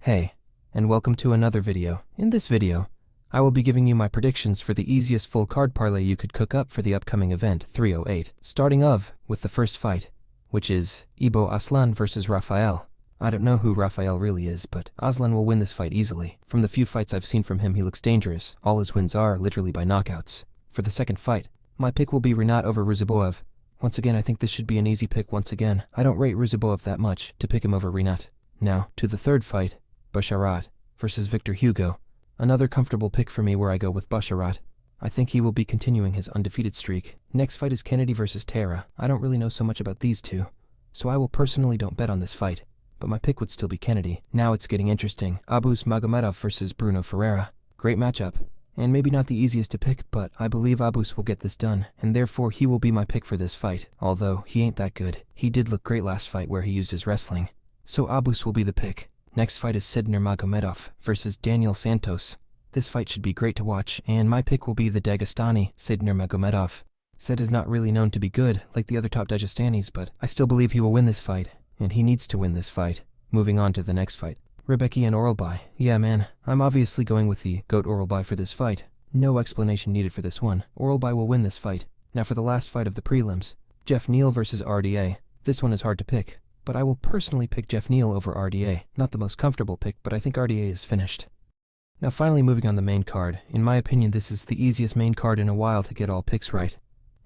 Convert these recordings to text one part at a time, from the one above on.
Hey, and welcome to another video. In this video, I will be giving you my predictions for the easiest full card parlay you could cook up for the upcoming event 308. Starting off with the first fight, which is Ibo Aslan versus Rafael. I don't know who Rafael really is, but Aslan will win this fight easily. From the few fights I've seen from him, he looks dangerous. All his wins are literally by knockouts. For the second fight, my pick will be Rinat over Ruziboev. Once again, I think this should be an easy pick once again. I don't rate Ruziboev that much to pick him over Rinat. Now, to the third fight, Basharat versus Victor Hugo. Another comfortable pick for me where I go with Basharat. I think he will be continuing his undefeated streak. Next fight is Kennedy versus Tara. I don't really know so much about these two, so I will personally don't bet on this fight, but my pick would still be Kennedy. Now it's getting interesting. Abus Magomedov versus Bruno Ferreira. Great matchup, and maybe not the easiest to pick, but I believe Abus will get this done, and therefore he will be my pick for this fight. Although, he ain't that good. He did look great last fight where he used his wrestling, so Abus will be the pick. Next fight is Sedner Magomedov versus Daniel Santos. This fight should be great to watch, and my pick will be the Dagestani, Sedner Magomedov. Sed is not really known to be good, like the other top Dagestanis, but I still believe he will win this fight, and he needs to win this fight. Moving on to the next fight, Rebecki and Oralbai. Yeah man, I'm obviously going with the GOAT Oralbai for this fight. No explanation needed for this one. Oralbai will win this fight. Now for the last fight of the prelims, Jeff Neal versus RDA. This one is hard to pick, but I will personally pick Jeff Neal over RDA. Not the most comfortable pick, but I think RDA is finished. Now finally moving on the main card. In my opinion, this is the easiest main card in a while to get all picks right.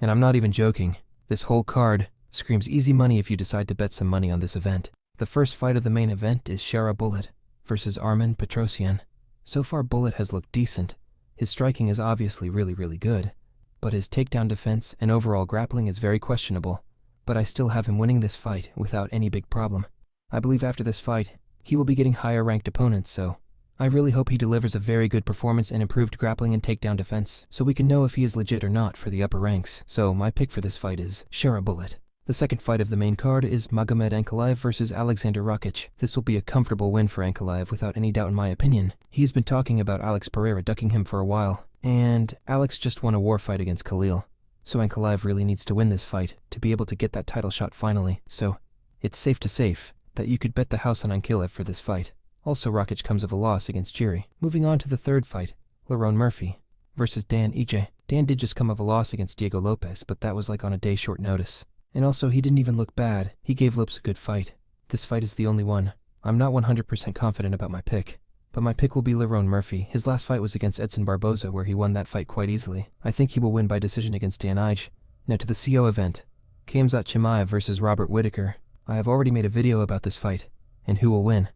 And I'm not even joking. This whole card screams easy money if you decide to bet some money on this event. The first fight of the main event is Shara Bullet versus Armen Petrosyan. So far Bullet has looked decent. His striking is obviously really good, but his takedown defense and overall grappling is very questionable. But I still have him winning this fight without any big problem. I believe after this fight, he will be getting higher ranked opponents, so I really hope he delivers a very good performance and improved grappling and takedown defense, so we can know if he is legit or not for the upper ranks. So my pick for this fight is Shara Bullet. The second fight of the main card is Magomed Ankalaev versus Alexander Rakic. This will be a comfortable win for Ankalaev without any doubt in my opinion. He's been talking about Alex Pereira ducking him for a while, and Alex just won a war fight against Khalil. So Ankalaev really needs to win this fight to be able to get that title shot finally. So it's safe to say that you could bet the house on Ankalaev for this fight. Also, Rakic comes of a loss against Jiri. Moving on to the third fight, Lerone Murphy versus Dan Ige. Dan did just come of a loss against Diego Lopez, but that was like on a day short notice. And also, he didn't even look bad. He gave Lopes a good fight. This fight is the only one. I'm not 100% confident about my pick, but my pick will be Lerone Murphy. His last fight was against Edson Barboza, where he won that fight quite easily. I think he will win by decision against Dan Ige. Now to the CO event, Khamzat Chimaev versus Robert Whittaker. I have already made a video about this fight, and who will win.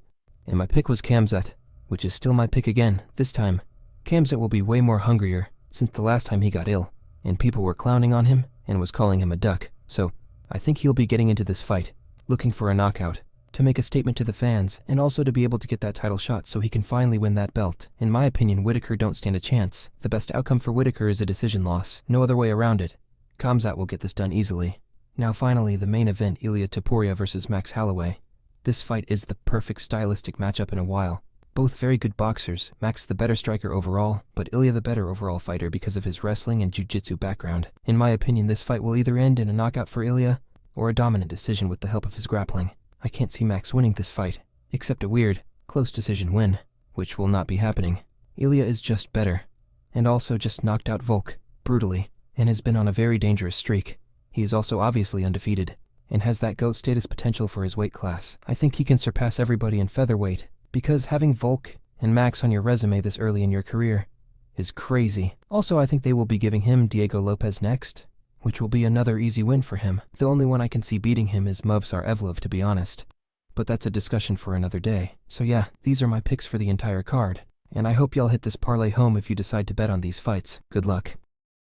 And my pick was Khamzat, which is still my pick again. This time, Khamzat will be way more hungrier, since the last time he got ill, and people were clowning on him, and was calling him a duck. So, I think he'll be getting into this fight, looking for a knockout, to make a statement to the fans, and also to be able to get that title shot so he can finally win that belt. In my opinion, Whittaker don't stand a chance. The best outcome for Whittaker is a decision loss. No other way around it. Khamzat will get this done easily. Now finally, the main event, Ilia Topuria versus Max Holloway. This fight is the perfect stylistic matchup in a while. Both very good boxers, Max the better striker overall, but Ilia the better overall fighter because of his wrestling and jiu-jitsu background. In my opinion, this fight will either end in a knockout for Ilia, or a dominant decision with the help of his grappling. I can't see Max winning this fight, except a weird, close decision win, which will not be happening. Ilia is just better, and also just knocked out Volk, brutally, and has been on a very dangerous streak. He is also obviously undefeated, and has that GOAT status potential for his weight class. I think he can surpass everybody in featherweight, because having Volk and Max on your resume this early in your career is crazy. Also, I think they will be giving him Diego Lopez next, which will be another easy win for him. The only one I can see beating him is Movsar Evlov, to be honest. But that's a discussion for another day. So yeah, these are my picks for the entire card, and I hope y'all hit this parlay home if you decide to bet on these fights. Good luck.